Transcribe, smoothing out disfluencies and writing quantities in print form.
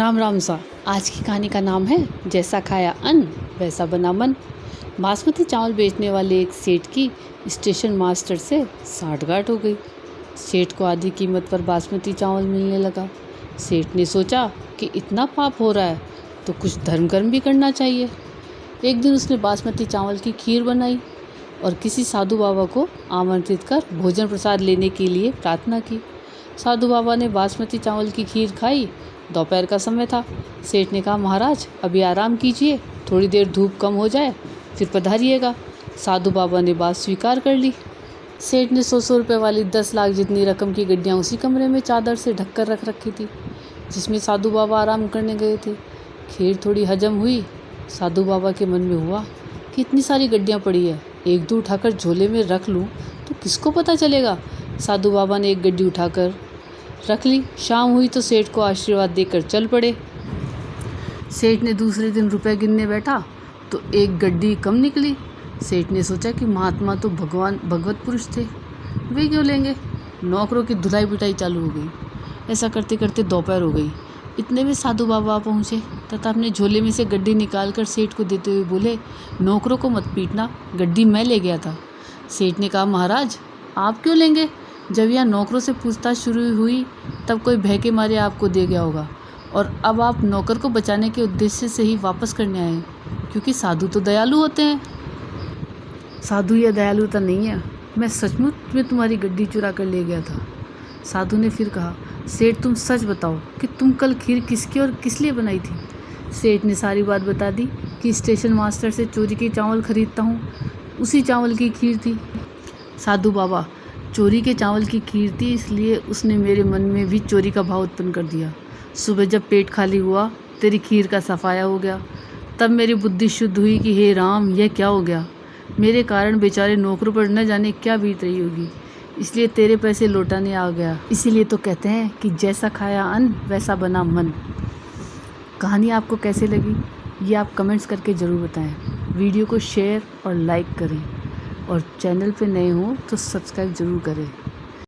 राम राम सा। आज की कहानी का नाम है जैसा खाया अन्न वैसा बना मन। बासमती चावल बेचने वाले एक सेठ की स्टेशन मास्टर से साठगांठ हो गई। सेठ को आधी कीमत पर बासमती चावल मिलने लगा। सेठ ने सोचा कि इतना पाप हो रहा है तो कुछ धर्म कर्म भी करना चाहिए। एक दिन उसने बासमती चावल की खीर बनाई और किसी साधु बाबा को आमंत्रित कर भोजन प्रसाद लेने के लिए प्रार्थना की। साधु बाबा ने बासमती चावल की खीर खाई। दोपहर का समय था। सेठ ने कहा, महाराज अभी आराम कीजिए, थोड़ी देर धूप कम हो जाए फिर पधारिएगा। साधु बाबा ने बात स्वीकार कर ली। सेठ ने 100 रुपये वाली 10 लाख जितनी रकम की गड्डियाँ उसी कमरे में चादर से ढककर रख रखी थी जिसमें साधु बाबा आराम करने गए थे। खीर थोड़ी हजम हुई। साधु बाबा के मन में हुआ कि इतनी सारी गड्डियाँ पड़ी है, एक दो उठाकर झोले में रख लूँ तो किसको पता चलेगा। साधु बाबा ने एक गड्डी उठाकर रख ली। शाम हुई तो सेठ को आशीर्वाद देकर चल पड़े। सेठ ने दूसरे दिन रुपए गिनने बैठा तो एक गड्डी कम निकली। सेठ ने सोचा कि महात्मा तो भगवत पुरुष थे, वे क्यों लेंगे। नौकरों की धुलाई पिटाई चालू हो गई। ऐसा करते करते दोपहर हो गई। इतने में साधु बाबा पहुँचे तथा अपने झोले में से गड्डी निकालकर सेठ को देते हुए बोले, नौकरों को मत पीटना, गड्डी मैं ले गया था। सेठ ने कहा, महाराज आप क्यों लेंगे। जब यहाँ नौकरों से पूछताछ शुरू हुई तब कोई भय के मारे आपको दे गया होगा और अब आप नौकर को बचाने के उद्देश्य से ही वापस करने आए, क्योंकि साधु तो दयालु होते हैं। साधु यह दयालुता नहीं है, मैं सचमुच में तुम्हारी गड्डी चुरा कर ले गया था। साधु ने फिर कहा, सेठ तुम सच बताओ कि तुम कल खीर किसकी और किस लिए बनाई थी। सेठ ने सारी बात बता दी कि स्टेशन मास्टर से चोरी के चावल खरीदता हूँ, उसी चावल की खीर थी। साधु बाबा, चोरी के चावल की खीर थी इसलिए उसने मेरे मन में भी चोरी का भाव उत्पन्न कर दिया। सुबह जब पेट खाली हुआ तेरी खीर का सफाया हो गया, तब मेरी बुद्धि शुद्ध हुई कि हे राम, यह क्या हो गया। मेरे कारण बेचारे नौकरों पर न जाने क्या बीत रही होगी, इसलिए तेरे पैसे लौटाने आ गया। इसीलिए तो कहते हैं कि जैसा खाया अन्न वैसा बना मन। कहानी आपको कैसे लगी ये आप कमेंट्स करके ज़रूर बताएं। वीडियो को शेयर और लाइक करें और चैनल पे नए हो तो सब्सक्राइब ज़रूर करें।